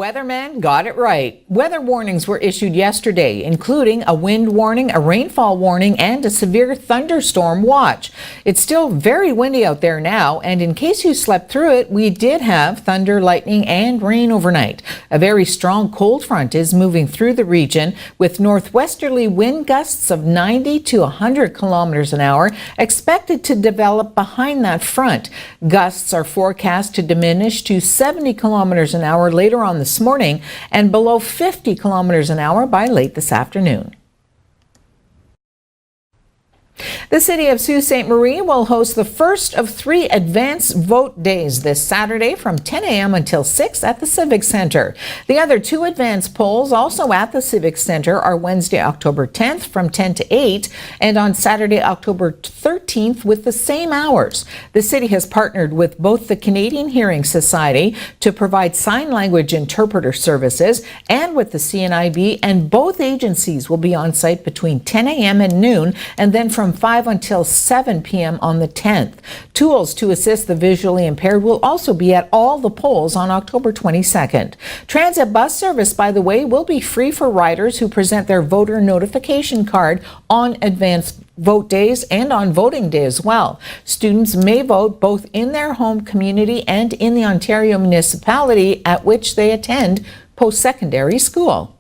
weatherman got it right. Weather warnings were issued yesterday, including a wind warning, a rainfall warning, and a severe thunderstorm watch. It's still very windy out there now, and in case you slept through it, we did have thunder, lightning, and rain overnight. A very strong cold front is moving through the region with northwesterly wind gusts of 90 to 100 kilometers an hour expected to develop behind that front. Gusts are forecast to diminish to 70 kilometers an hour later on this morning and below 50 kilometers an hour by late this afternoon. The city of Sault Ste. Marie will host the first of 3 advance vote days this Saturday from 10 a.m. until 6 at the Civic Center. The other 2 advance polls, also at the Civic Center, are Wednesday, October 10th from 10 to 8 and on Saturday, October 13th with the same hours. The city has partnered with both the Canadian Hearing Society to provide sign language interpreter services and with the CNIB, and both agencies will be on site between 10 a.m. and noon and then from 5 until 7 p.m. on the 10th. Tools to assist the visually impaired will also be at all the polls on October 22nd. Transit bus service, by the way, will be free for riders who present their voter notification card on advance vote days and on voting day as well. Students may vote both in their home community and in the Ontario municipality at which they attend post-secondary school.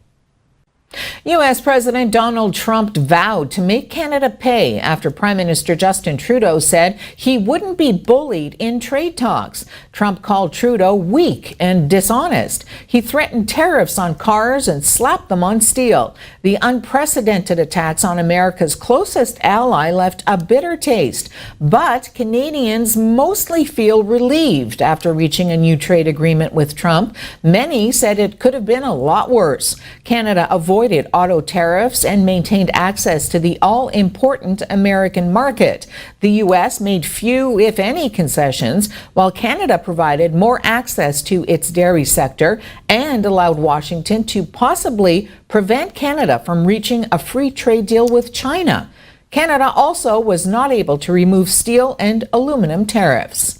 U.S. President Donald Trump vowed to make Canada pay after Prime Minister Justin Trudeau said he wouldn't be bullied in trade talks. Trump called Trudeau weak and dishonest. He threatened tariffs on cars and slapped them on steel. The unprecedented attacks on America's closest ally left a bitter taste, but Canadians mostly feel relieved after reaching a new trade agreement with Trump. Many said it could have been a lot worse. Canada avoided auto tariffs and maintained access to the all-important American market. The U.S. made few, if any, concessions, while Canada provided more access to its dairy sector and allowed Washington to possibly prevent Canada from reaching a free trade deal with China. Canada also was not able to remove steel and aluminum tariffs.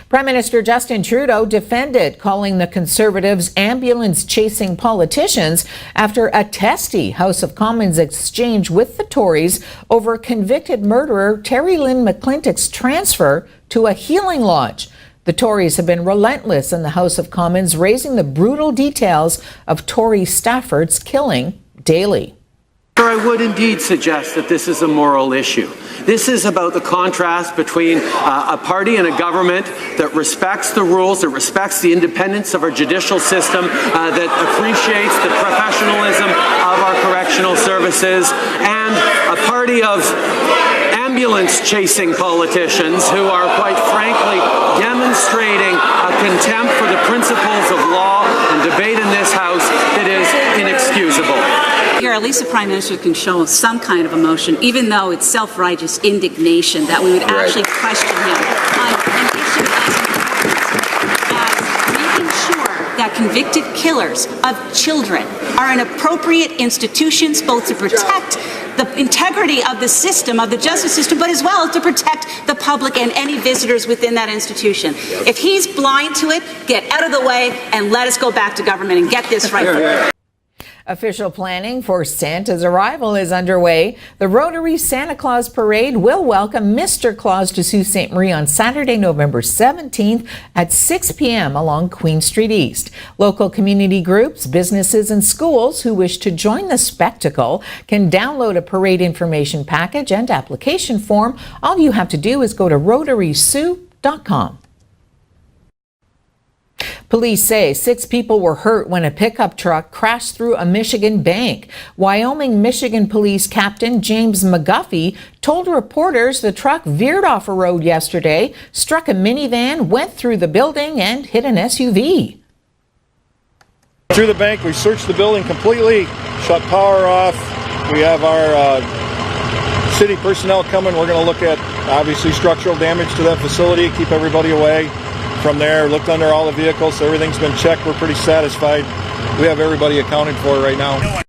Prime Minister Justin Trudeau defended calling the Conservatives ambulance-chasing politicians after a testy House of Commons exchange with the Tories over convicted murderer Terry Lynn McClintock's transfer to a healing lodge. The Tories have been relentless in the House of Commons, raising the brutal details of Tory Stafford's killing daily. I would indeed suggest that this is a moral issue. This is about the contrast between a party and a government that respects the rules, that respects the independence of our judicial system, that appreciates the professionalism of our correctional services, and a party of ambulance-chasing politicians who are, quite frankly, demonstrating a contempt for the principles of law and debate in this House that is inexcusable. Here, at least the Prime Minister can show some kind of emotion, even though it's self-righteous indignation that we would actually question him on an issue as making sure that convicted killers of children are in appropriate institutions, both to protect the integrity of the system, of the justice system, but as well to protect the public and any visitors within that institution. If he's blind to it, get out of the way and let us go back to government and get this right. Official planning for Santa's arrival is underway. The Rotary Santa Claus Parade will welcome Mr. Claus to Sault Ste. Marie on Saturday, November 17th at 6 p.m. along Queen Street East. Local community groups, businesses, and schools who wish to join the spectacle can download a parade information package and application form. All you have to do is go to rotarysault.com. Police say 6 people were hurt when a pickup truck crashed through a Michigan bank. Wyoming-Michigan Police Captain James McGuffey told reporters the truck veered off a road yesterday, struck a minivan, went through the building, and hit an SUV. Through the bank, we searched the building completely, shut power off. We have our city personnel coming. We're going to look at, obviously, structural damage to that facility, keep everybody away. From there, looked under all the vehicles, so everything's been checked. We're pretty satisfied. We have everybody accounted for right now.